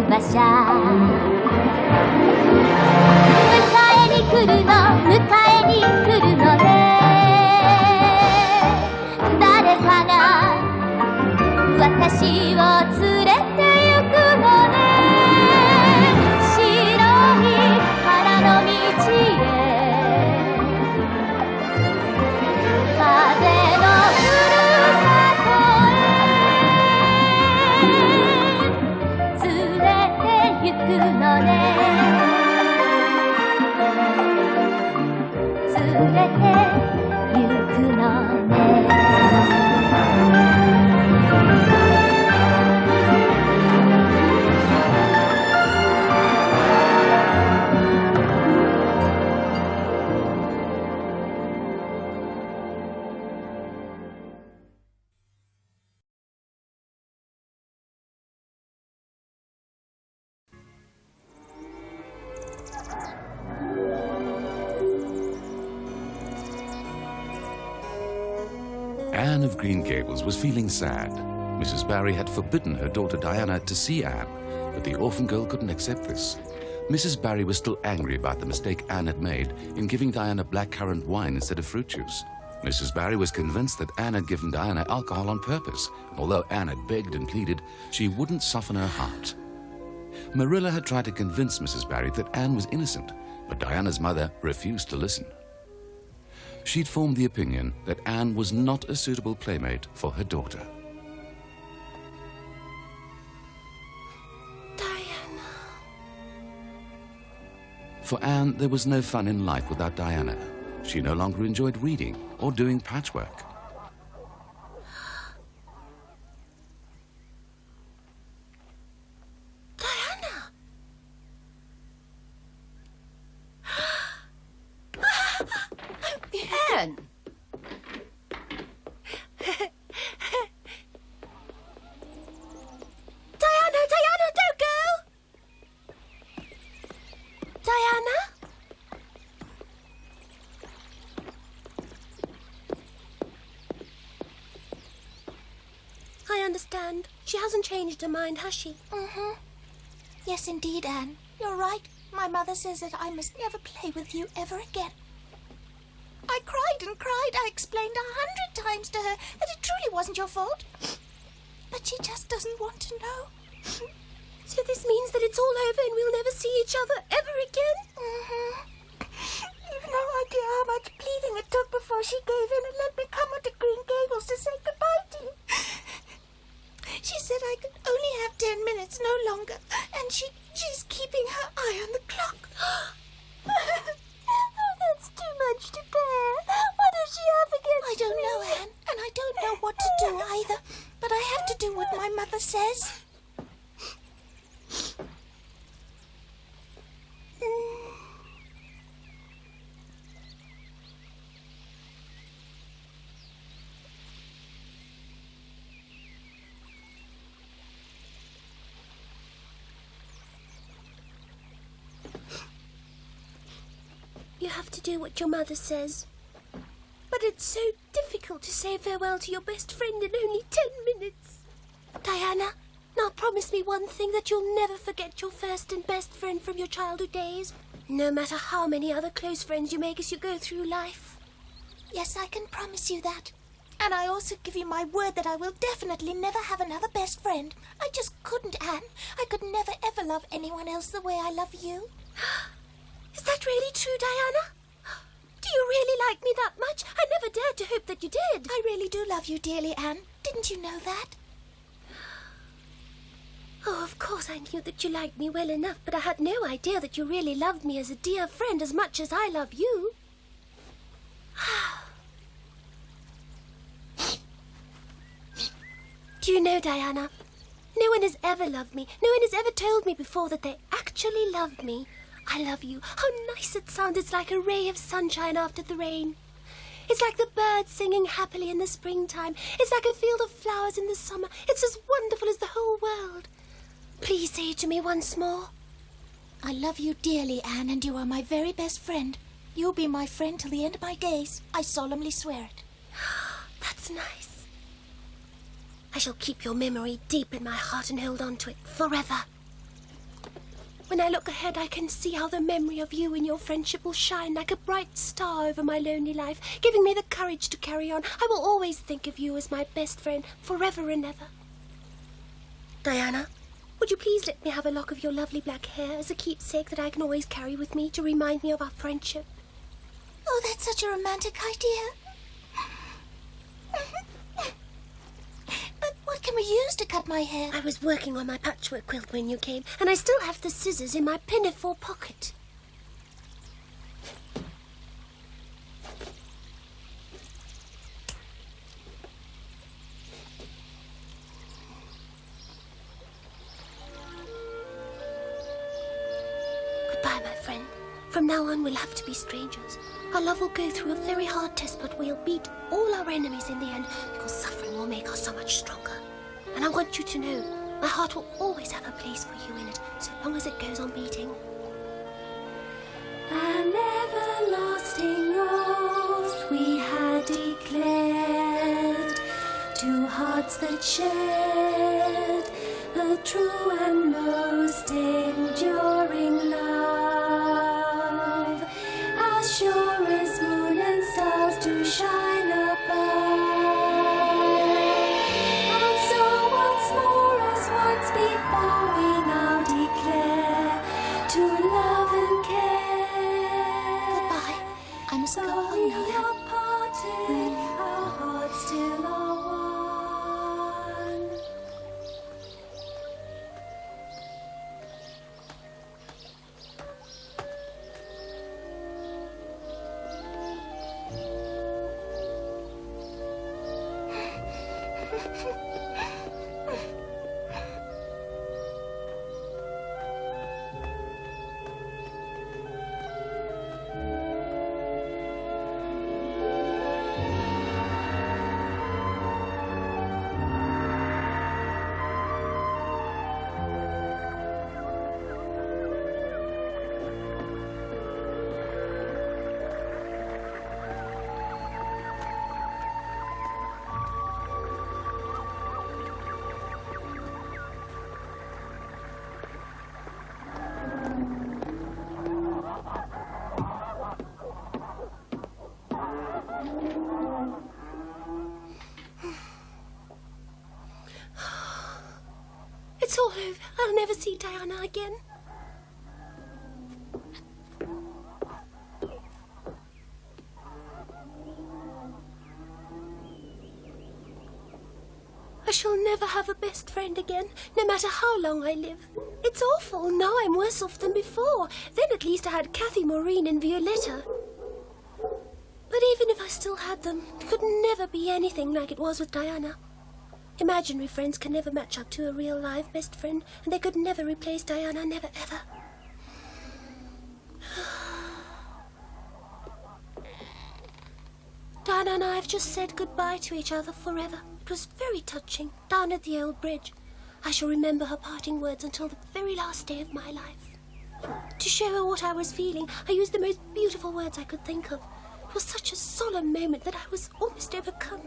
馬車迎えに来るの迎えに来るのね誰かが私を連れて行くのね白い花の道へ風のふるさとへ連れて行くのね連れて行くのねAnne of Green Gables was feeling sad. Mrs. Barry had forbidden her daughter Diana to see Anne, but the orphan girl couldn't accept this. Mrs. Barry was still angry about the mistake Anne had made in giving Diana blackcurrant wine instead of fruit juice. Mrs. Barry was convinced that Anne had given Diana alcohol on purpose. Although Anne had begged and pleaded, she wouldn't soften her heart. Marilla had tried to convince Mrs. Barry that Anne was innocent, but Diana's mother refused to listen. She'd formed the opinion that Anne was not a suitable playmate for her daughter. Diana. For Anne, there was no fun in life without Diana. She no longer enjoyed reading or doing patchwork. Diana! Anne! Diana, don't go! Diana? I understand. She hasn't changed her mind, has she? Mm-hmm. Yes, indeed, Anne. You're right. My mother says that I must never play with you ever again. I cried and cried. I explained 100 times to her that it truly wasn't your fault. But she just doesn't want to know. So this means that it's all over and we'll never see each other ever again? Mm-hmm. You've no idea how much pleading it took before she gave in and let me come to Green Gables to say goodbye to you. She said I could only have 10 minutes, no longer, and she's keeping her eye on the clock. Oh, that's too much to bear. What does she have against me? I don't know, Anne, and I don't know what to do either, but I have to do what my mother says. You have to do what your mother says. But it's so difficult to say farewell to your best friend in only 10 minutes. Diana, now promise me one thing, that you'll never forget your first and best friend from your childhood days, no matter how many other close friends you make as you go through life. Yes, I can promise you that. And I also give you my word that I will definitely never have another best friend. I just couldn't, Anne. I could never ever love anyone else the way I love you. Is that really true, Diana? Do you really like me that much? I never dared to hope that you did. I really do love you dearly, Anne. Didn't you know that? Oh, of course I knew that you liked me well enough, but I had no idea that you really loved me as a dear friend as much as I love you. Do you know, Diana, no one has ever loved me. No one has ever told me before that they actually loved me. I love you. How nice it sounds. It's like a ray of sunshine after the rain. It's like the birds singing happily in the springtime. It's like a field of flowers in the summer. It's as wonderful as the whole world. Please say it to me once more. I love you dearly, Anne, and you are my very best friend. You'll be my friend till the end of my days. I solemnly swear it. That's nice. I shall keep your memory deep in my heart and hold on to it forever. When I look ahead, I can see how the memory of you and your friendship will shine like a bright star over my lonely life, giving me the courage to carry on. I will always think of you as my best friend, forever and ever. Diana, would you please let me have a lock of your lovely black hair as a keepsake that I can always carry with me to remind me of our friendship? Oh, that's such a romantic idea. But what can we use to cut my hair? I was working on my patchwork quilt when you came, and I still have the scissors in my pinafore pocket. Goodbye, my friend. From now on, we'll have to be strangers. Our love will go through a very hard test, but we'll beat all our enemies in the end, because suffering will make us so much stronger. And I want you to know, my heart will always have a place for you in it, so long as it goes on beating. An everlasting oath we had declared, two hearts that shared a true and most enduring love, as sure as moon and stars do shine above. And so once more as once before we now declare to love and care. Goodbye. I must go home We now. are parted, our hearts still are one. It's all over. I'll never see Diana again. I shall never have a best friend again, no matter how long I live. It's awful. Now I'm worse off than before. Then at least I had Kathy, Maureen and Violetta. But even if I still had them, it could never be anything like it was with Diana. Imaginary friends can never match up to a real live best friend, and they could never replace Diana, never ever. Diana and I have just said goodbye to each other forever. It was very touching, down at the old bridge. I shall remember her parting words until the very last day of my life. To show her what I was feeling, I used the most beautiful words I could think of. It was such a solemn moment that I was almost overcome.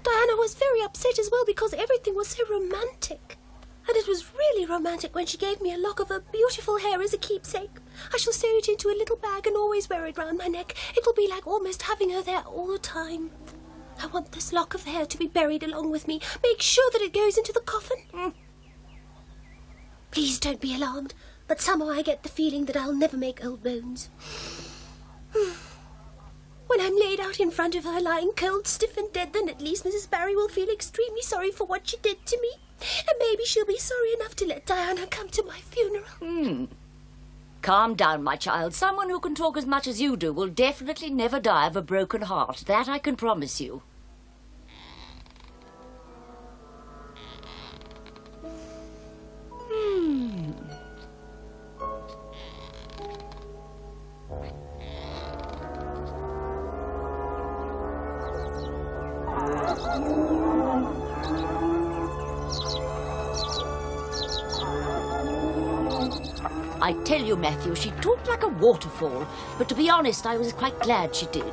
Diana was very upset as well because everything was so romantic. And it was really romantic when she gave me a lock of her beautiful hair as a keepsake. I shall sew it into a little bag and always wear it round my neck. It will be like almost having her there all the time. I want this lock of hair to be buried along with me. Make sure that it goes into the coffin. Please don't be alarmed, but somehow I get the feeling that I'll never make old bones. When I'm laid out in front of her, lying cold, stiff and dead, then at least Mrs. Barry will feel extremely sorry for what she did to me. And maybe she'll be sorry enough to let Diana come to my funeral. Calm down, my child. Someone who can talk as much as you do will definitely never die of a broken heart. That I can promise you. I tell you, Matthew, she talked like a waterfall, but to be honest, I was quite glad she did.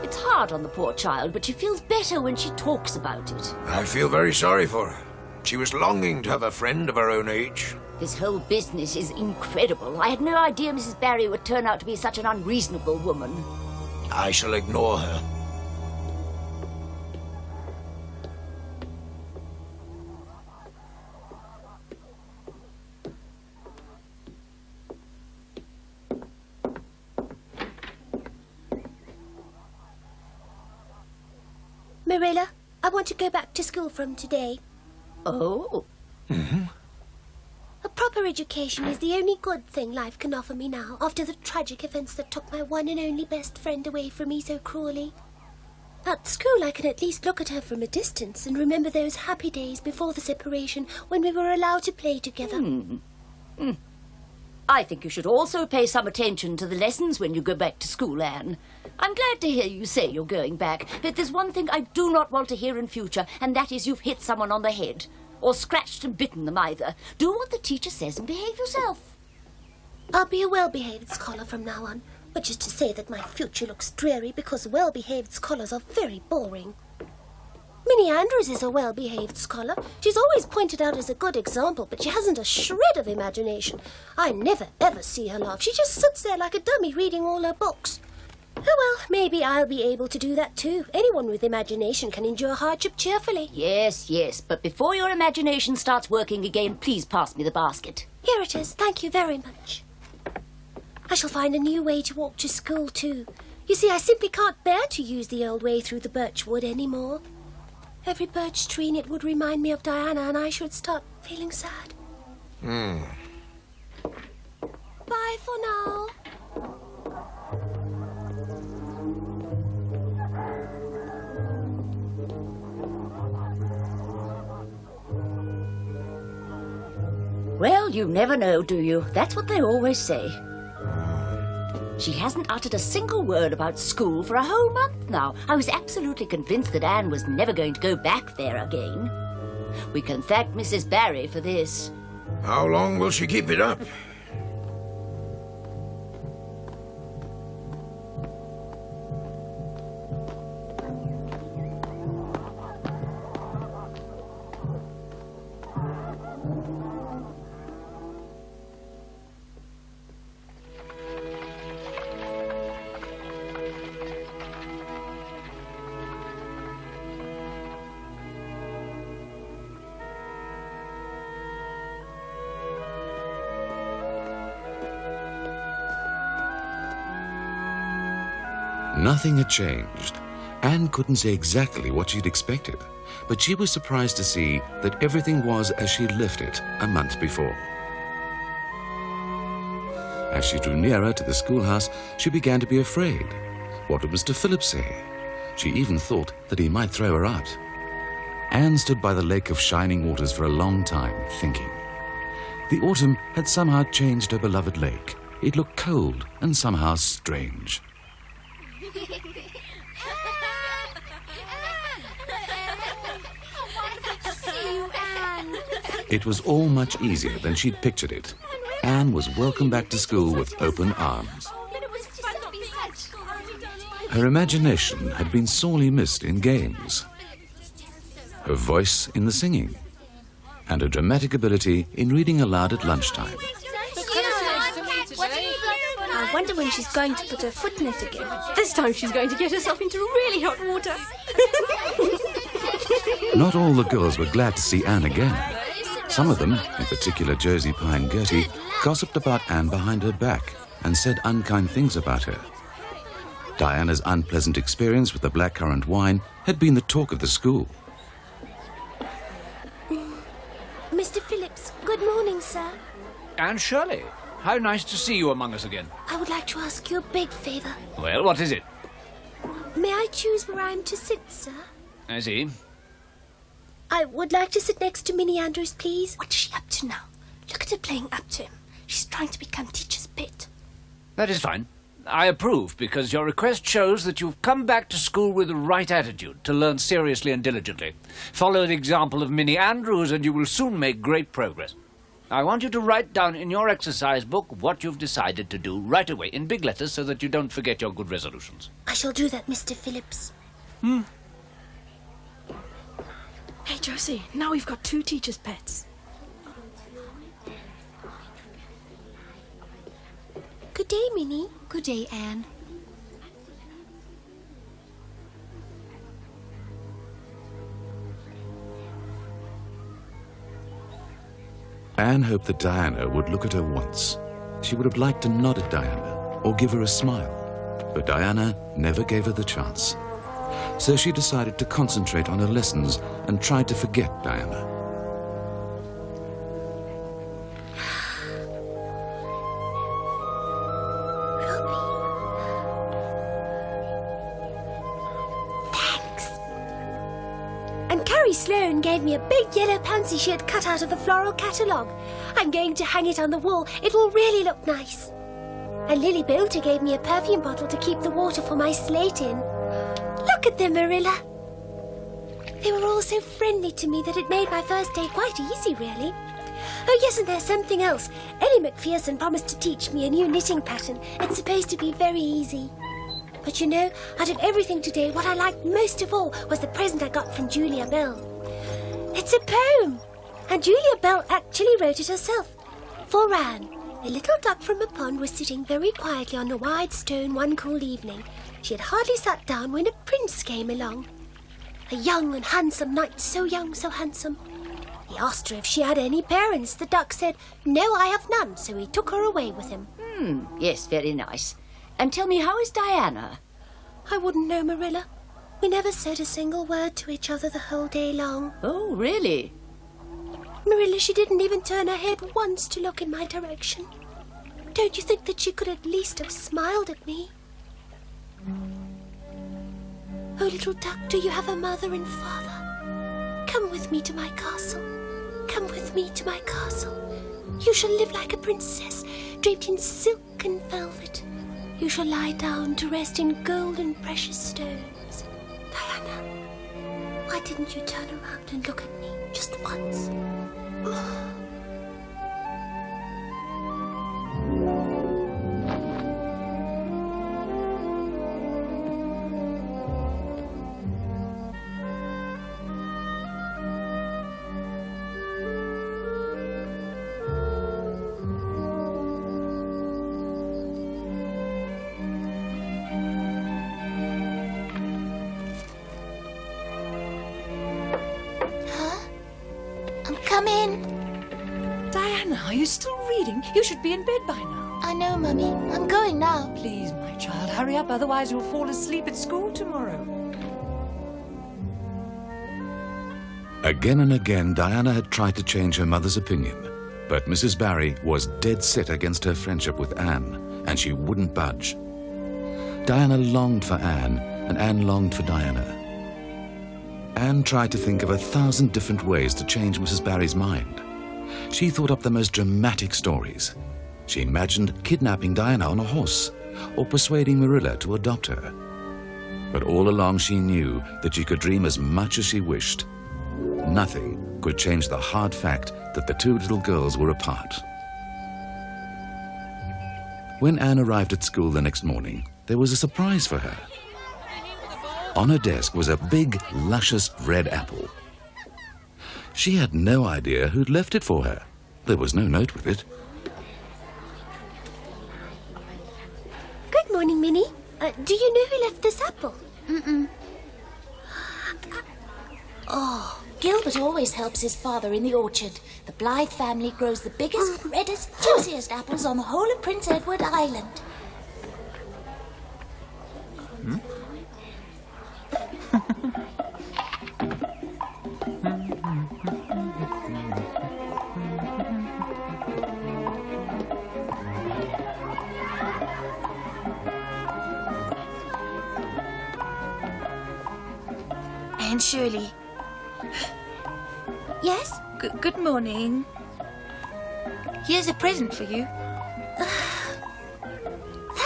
It's hard on the poor child, but she feels better when she talks about it. I feel very sorry for her. She was longing to have a friend of her own age. This whole business is incredible. I had no idea Mrs. Barry would turn out to be such an unreasonable woman. I shall ignore her. Marilla, I want to go back to school from today. Oh. A proper education is the only good thing life can offer me now, after the tragic events that took my one and only best friend away from me so cruelly. At school, I can at least look at her from a distance and remember those happy days before the separation when we were allowed to play together. I think you should also pay some attention to the lessons when you go back to school, Anne. I'm glad to hear you say you're going back, but there's one thing I do not want to hear in future, and that is you've hit someone on the head. Or scratched and bitten them either. Do what the teacher says and behave yourself. I'll be a well-behaved scholar from now on, which is to say that my future looks dreary because well-behaved scholars are very boring. Minnie Andrews is a well-behaved scholar. She's always pointed out as a good example, but she hasn't a shred of imagination. I never, ever see her laugh. She just sits there like a dummy reading all her books. Oh, well, maybe I'll be able to do that too. Anyone with imagination can endure hardship cheerfully. Yes, but before your imagination starts working again, please pass me the basket. Here it is. Thank you very much. I shall find a new way to walk to school too. You see, I simply can't bear to use the old way through the birch wood anymore. Every birch tree in it would remind me of Diana, and I should start feeling sad. Bye for now. Well, you never know, do you? That's what they always say. She hasn't uttered a single word about school for a whole month now. I was absolutely convinced that Anne was never going to go back there again. We can thank Mrs. Barry for this. How long will she keep it up? Nothing had changed. Anne couldn't say exactly what she'd expected, but she was surprised to see that everything was as she'd left it a month before. As she drew nearer to the schoolhouse, she began to be afraid. What would Mr. Phillips say? She even thought that he might throw her out. Anne stood by the lake of shining waters for a long time, thinking. The autumn had somehow changed her beloved lake. It looked cold and somehow strange. It was all much easier than she'd pictured it. Anne was welcomed back to school with open arms. Her imagination had been sorely missed in games, her voice in the singing, and her dramatic ability in reading aloud at lunchtime. I wonder when she's going to put her foot in it again. This time she's going to get herself into really hot water. Not all the girls were glad to see Anne again. Some of them, in particular Josie Pye and Gertie, gossiped about Anne behind her back and said unkind things about her. Diana's unpleasant experience with the blackcurrant wine had been the talk of the school. Mr. Phillips, good morning, sir. Anne Shirley, how nice to see you among us again. I would like to ask you a big favour. Well, what is it? May I choose where I am to sit, sir? I see. I would like to sit next to Minnie Andrews, please. What's she up to now? Look at her playing up to him. She's trying to become teacher's pet. That is fine. I approve, because your request shows that you've come back to school with the right attitude, to learn seriously and diligently. Follow the example of Minnie Andrews and you will soon make great progress. I want you to write down in your exercise book what you've decided to do right away, in big letters, so that you don't forget your good resolutions. I shall do that, Mr. Phillips. Hey, Josie, now we've got 2 teacher's pets. Good day, Minnie. Good day, Anne. Anne hoped that Diana would look at her once. She would have liked to nod at Diana or give her a smile, but Diana never gave her the chance. So she decided to concentrate on her lessons and tried to forget Diana. Sloane gave me a big yellow pansy she had cut out of the floral catalogue. I'm going to hang it on the wall. It will really look nice. And Lily Bolter gave me a perfume bottle to keep the water for my slate in. Look at them, Marilla. They were all so friendly to me that it made my first day quite easy, really. Oh, yes, and there's something else. Ellie McPherson promised to teach me a new knitting pattern. It's supposed to be very easy. But you know, out of everything today, what I liked most of all was the present I got from Julia Bell. It's a poem, and Julia Bell actually wrote it herself. For Anne, a little duck from a pond was sitting very quietly on a wide stone one cool evening. She had hardly sat down when a prince came along. A young and handsome knight, so young, so handsome. He asked her if she had any parents. The duck said, "No, I have none," so he took her away with him. Yes, very nice. And tell me, how is Diana? I wouldn't know, Marilla. We never said a single word to each other the whole day long. Oh, really? Marilla, she didn't even turn her head once to look in my direction. Don't you think that she could at least have smiled at me? Oh, little duck, do you have a mother and father? Come with me to my castle. Come with me to my castle. You shall live like a princess, draped in silk and velvet. You shall lie down to rest in gold and precious stones. Diana, why didn't you turn around and look at me just once? Come in. Diana, are you still reading? You should be in bed by now. I know, Mummy. I'm going now. Please, my child, hurry up, otherwise you'll fall asleep at school tomorrow. Again and again, Diana had tried to change her mother's opinion, but Mrs. Barry was dead set against her friendship with Anne, and she wouldn't budge. Diana longed for Anne, and Anne longed for Diana. Anne tried to think of 1,000 different ways to change Mrs. Barry's mind. She thought up the most dramatic stories. She imagined kidnapping Diana on a horse, or persuading Marilla to adopt her. But all along she knew that she could dream as much as she wished. Nothing could change the hard fact that the two little girls were apart. When Anne arrived at school the next morning, there was a surprise for her. On her desk was a big, luscious red apple. She had no idea who'd left it for her. There was no note with it. Good morning, Minnie. Do you know who left this apple? Oh, Gilbert always helps his father in the orchard. The Blythe family grows the biggest, reddest, juiciest apples on the whole of Prince Edward Island. Anne Shirley. Yes? Good morning. Here's a present for you.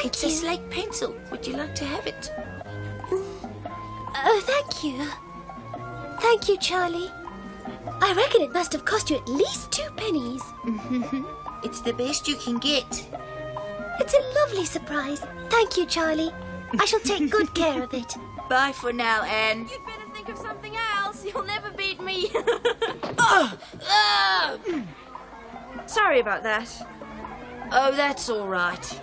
It's a slate pencil. Would you like to have it? Oh, thank you. Thank you, Charlie. I reckon it must have cost you at least 2 pennies. It's the best you can get. It's a lovely surprise. Thank you, Charlie. I shall take good care of it. Bye for now, Anne. You'd better think of something else. You'll never beat me. Sorry about that. Oh, that's all right.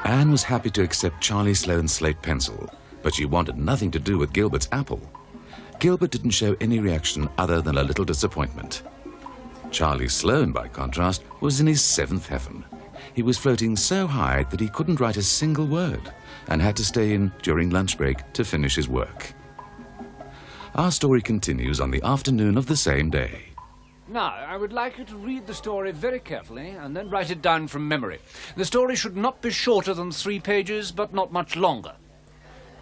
Anne was happy to accept Charlie Sloane's slate pencil, but she wanted nothing to do with Gilbert's apple. Gilbert didn't show any reaction other than a little disappointment. Charlie Sloane, by contrast, was in his seventh heaven. He was floating so high that he couldn't write a single word and had to stay in during lunch break to finish his work. Our story continues on the afternoon of the same day. Now, I would like you to read the story very carefully and then write it down from memory. The story should not be shorter than 3 pages, but not much longer.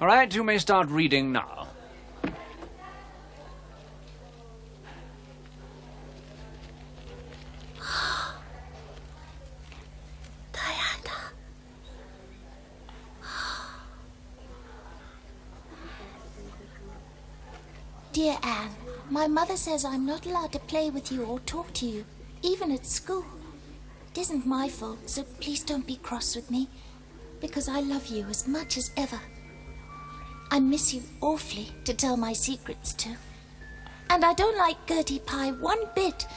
All right, you may start reading now. Diana. Dear Anne, my mother says I'm not allowed to play with you or talk to you, even at school. It isn't my fault, so please don't be cross with me, because I love you as much as ever. I miss you awfully to tell my secrets to. And I don't like Gertie Pie one bit.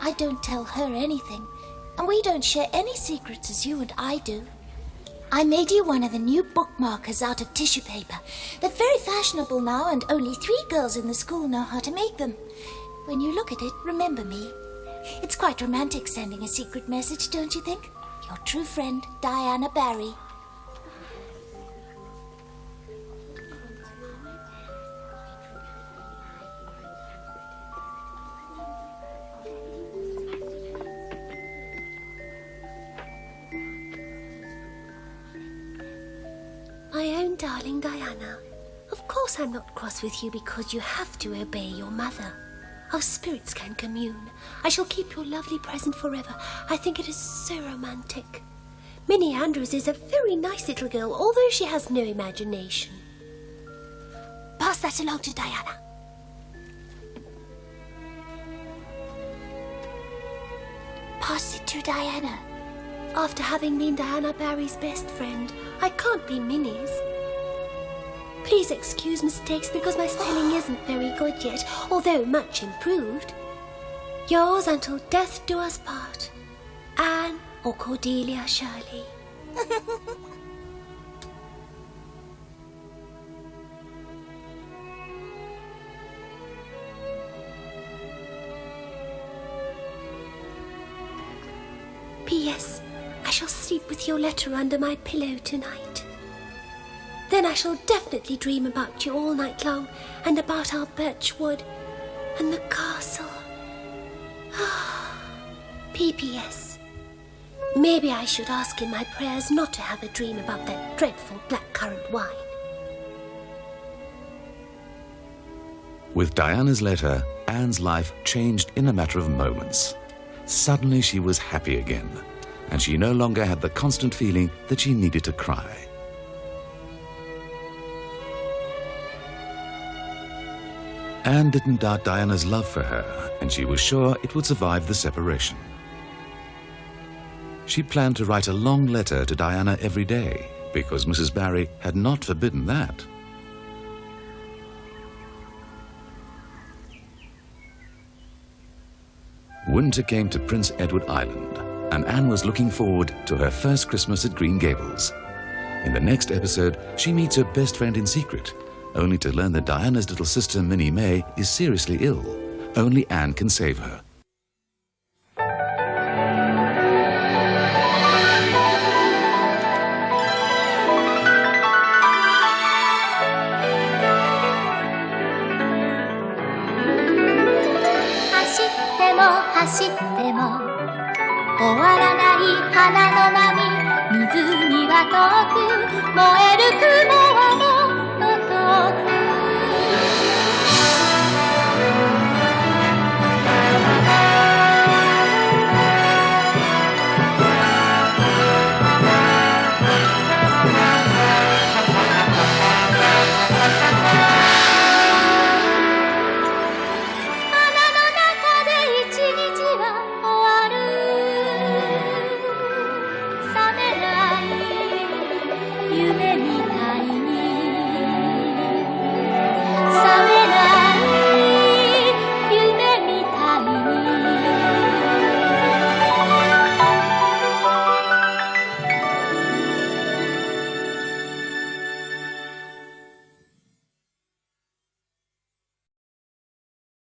I don't tell her anything, and we don't share any secrets as you and I do. I made you one of the new bookmarkers out of tissue paper. They're very fashionable now, and only 3 girls in the school know how to make them. When you look at it, remember me. It's quite romantic sending a secret message, don't you think? Your true friend, Diana Barry. My own darling Diana, of course I'm not cross with you because you have to obey your mother. Our spirits can commune. I shall keep your lovely present forever. I think it is so romantic. Minnie Andrews is a very nice little girl, although she has no imagination. Pass that along to Diana. Pass it to Diana. After having been Diana Barry's best friend, I can't be Minnie's. Please excuse mistakes because my spelling isn't very good yet, although much improved. Yours until death do us part, Anne or Cordelia Shirley. P.S. I shall sleep with your letter under my pillow tonight. Then I shall definitely dream about you all night long, and about our birch wood and the castle. P.P.S. Maybe I should ask in my prayers not to have a dream about that dreadful blackcurrant wine. With Diana's letter, Anne's life changed in a matter of moments. Suddenly she was happy again, and she no longer had the constant feeling that she needed to cry. Anne didn't doubt Diana's love for her, and she was sure it would survive the separation. She planned to write a long letter to Diana every day, because Mrs. Barry had not forbidden that. Winter came to Prince Edward Island, and Anne was looking forward to her first Christmas at Green Gables. In the next episode, she meets her best friend in secret, only to learn that Diana's little sister Minnie May is seriously ill. Only Anne can save her.湖は遠く燃える雲はもっと遠く